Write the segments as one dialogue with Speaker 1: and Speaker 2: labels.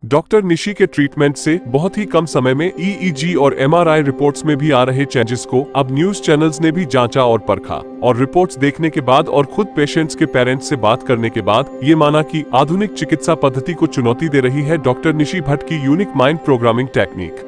Speaker 1: Doctor Nishi के treatment से बहुत ही कम समय में ईईजी और एमआरआई रिपोर्ट्स में भी आ रहे चेंजेस को अब न्यूज चैनल्स ने भी जांचा और परखा और रिपोर्ट्स देखने के बाद और खुद पेशेंट्स के पेरेंट्स से बात करने के बाद ये माना कि आधुनिक चिकित्सा पद्धति को चुनौती दे रही है डॉक्टर निशी भट्ट की यूनिक माइंड प्रोग्रामिंग टेक्निक।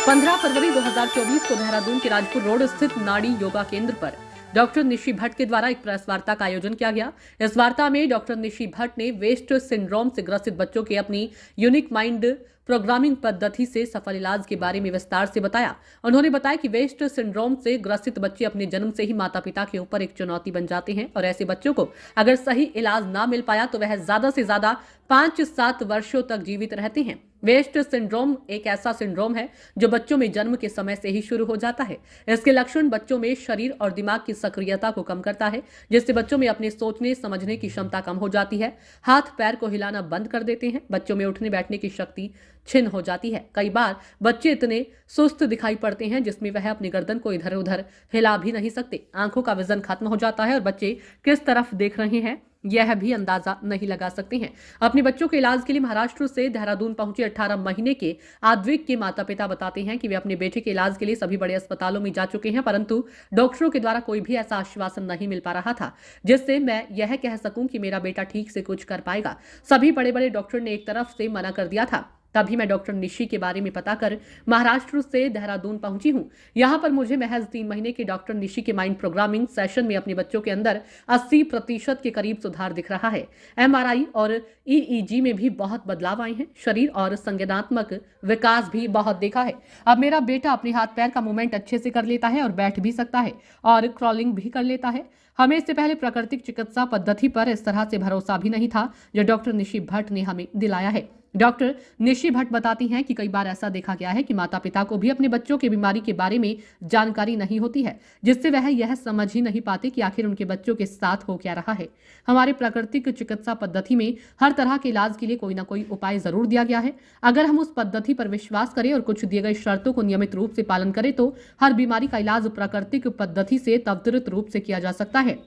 Speaker 2: 15 फरवरी 2024 को देहरादून के राजपुर रोड स्थित नाड़ी योगा केंद्र पर डॉक्टर निशी भट्ट के द्वारा एक प्रेस वार्ता का आयोजन किया गया। इस वार्ता में डॉक्टर निशी भट्ट ने वेस्ट सिंड्रोम से ग्रसित बच्चों के अपनी यूनिक माइंड प्रोग्रामिंग पद्धति से सफल इलाज के बारे में विस्तार से बताया। उन्होंने बताया कि वेस्ट सिंड्रोम से ग्रसित बच्चे अपने जन्म से ही माता पिता के ऊपर एक चुनौती बन जाते हैं और ऐसे बच्चों को अगर सही इलाज ना मिल पाया तो वह ज्यादा से ज्यादा 5-7 वर्षों तक जीवित रहते हैं। वेस्ट सिंड्रोम एक ऐसा सिंड्रोम है जो बच्चों में जन्म के समय से ही शुरू हो जाता है। इसके लक्षण बच्चों में शरीर और दिमाग की सक्रियता को कम करता है, जिससे बच्चों में अपने सोचने समझने की क्षमता कम हो जाती है। हाथ पैर को हिलाना बंद कर देते हैं। बच्चों में उठने बैठने की शक्ति छिन्न हो जाती है। कई बार बच्चे इतने सुस्त दिखाई पड़ते हैं जिसमें वह अपनी गर्दन को इधर उधर हिला भी नहीं सकते। आंखों का विजन खत्म हो जाता है और बच्चे किस तरफ देख रहे हैं यह भी अंदाजा नहीं लगा सकते हैं। अपने बच्चों के इलाज के लिए महाराष्ट्र से देहरादून पहुंचे 18 महीने के आद्विक के माता पिता बताते हैं कि वे अपने बेटे के इलाज के लिए सभी बड़े अस्पतालों में जा चुके हैं, परंतु डॉक्टरों के द्वारा कोई भी ऐसा आश्वासन नहीं मिल पा रहा था जिससे मैं यह कह सकूं कि मेरा बेटा ठीक से कुछ कर पाएगा। सभी बड़े बड़े डॉक्टर ने एक तरफ से मना कर दिया था। तभी मैं डॉक्टर निशी के बारे में पता कर महाराष्ट्र से देहरादून पहुंची हूं। यहां पर मुझे महज 3 महीने के डॉक्टर निशी के माइंड प्रोग्रामिंग सेशन में अपने बच्चों के अंदर 80% के करीब सुधार दिख रहा है। एमआरआई और ईईजी में भी बहुत बदलाव आए हैं। शरीर और संज्ञानात्मक विकास भी बहुत देखा है। अब मेरा बेटा अपने हाथ पैर का मूवमेंट अच्छे से कर लेता है और बैठ भी सकता है और क्रॉलिंग भी कर लेता है। हमें इससे पहले प्राकृतिक चिकित्सा पद्धति पर इस तरह से भरोसा भी नहीं था जो डॉक्टर निशी भट्ट ने हमें दिलाया है। डॉक्टर निशी भट्ट बताती हैं कि कई बार ऐसा देखा गया है कि माता पिता को भी अपने बच्चों की बीमारी के बारे में जानकारी नहीं होती है, जिससे वह यह समझ ही नहीं पाते कि आखिर उनके बच्चों के साथ हो क्या रहा है। हमारे प्राकृतिक चिकित्सा पद्धति में हर तरह के इलाज के लिए कोई ना कोई उपाय जरूर दिया गया है। अगर हम उस पद्धति पर विश्वास करें और कुछ दिए गए शर्तों को नियमित रूप से पालन करें तो हर बीमारी का इलाज प्राकृतिक पद्धति से त्वरित रूप से किया जा सकता है।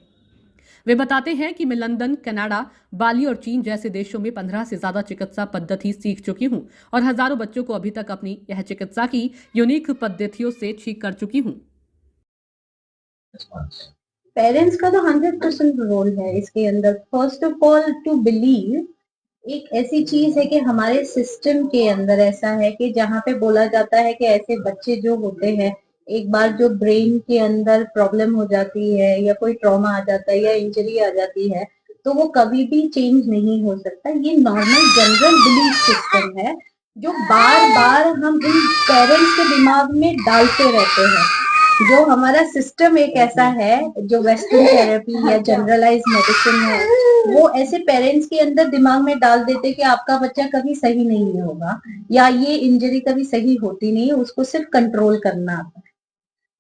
Speaker 2: वे बताते हैं कि मैं लंदन, कनाडा, बाली और चीन जैसे देशों में 15 से ज्यादा चिकित्सा पद्धति सीख चुकी हूं और हजारों बच्चों को अभी तक अपनी यह चिकित्सा की यूनिक पद्धतियों से ठीक कर चुकी हूं।
Speaker 3: पेरेंट्स का तो 100% रोल है इसके अंदर। First of all to believe एक ऐसी चीज है कि हमारे सिस्टम के अंदर ऐसा है कि जहाँ पे बोला जाता है कि ऐसे बच्चे जो होते हैं, एक बार जो ब्रेन के अंदर प्रॉब्लम हो जाती है या कोई ट्रॉमा आ जाता है या इंजरी आ जाती है तो वो कभी भी चेंज नहीं हो सकता। ये नॉर्मल जनरल बिलीफ सिस्टम है जो बार बार हम इन पेरेंट्स के दिमाग में डालते रहते हैं। जो हमारा सिस्टम एक ऐसा है जो वेस्टर्न थेरेपी या जनरलाइज मेडिसिन है, वो ऐसे पेरेंट्स के अंदर दिमाग में डाल देते कि आपका बच्चा कभी सही नहीं होगा या ये इंजरी कभी सही होती नहीं है, उसको सिर्फ कंट्रोल करना आता है।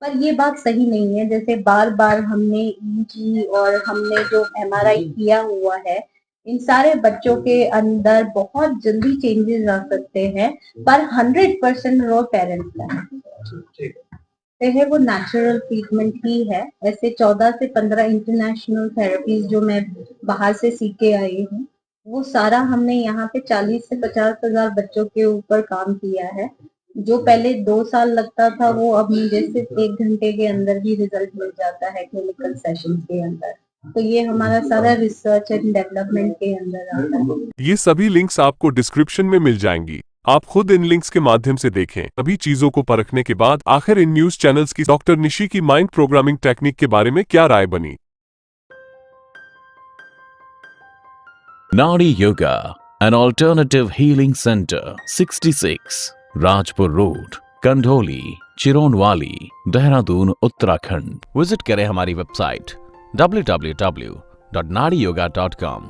Speaker 3: पर ये बात सही नहीं है। जैसे बार बार हमने ईईजी और हमने जो एमआरआई किया हुआ है, इन सारे बच्चों के अंदर बहुत जल्दी चेंजेस आ सकते हैं, पर 100% रोल पेरेंट्स का है। वो नेचुरल ट्रीटमेंट ही है। ऐसे 14 से 15 इंटरनेशनल थेरेपीज जो मैं बाहर से सीख के आई हूँ, वो सारा हमने यहाँ पे 40 से 50 हजार बच्चों के ऊपर काम किया है। जो पहले 2 साल लगता था वो अब मुझे सिर्फ 1 घंटे के अंदर ही रिजल्ट मिल जाता है क्लिनिकल सेशन के अंदर। तो ये हमारा सारा रिसर्च एंड डेवलपमेंट के अंदर आता है।
Speaker 1: ये सभी लिंक्स आपको डिस्क्रिप्शन में मिल जाएंगी। आप खुद इन लिंक्स के माध्यम से देखें। सभी चीजों को परखने के बाद आखिर इन न्यूज चैनल्स की डॉक्टर निशी की माइंड प्रोग्रामिंग टेक्निक के बारे में क्या राय बनी।
Speaker 4: Nadi Yoga, an alternative healing center, 66 Rajpur Road, Kandholi, Chironwali, Dehradun, Uttarakhand. Visit करें हमारी वेबसाइट www.nadiyoga.com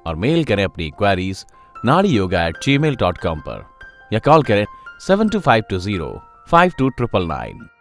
Speaker 4: और मेल करें अपनी क्वेरीज nadiyoga@gmail.com पर या कॉल करें 7252052999।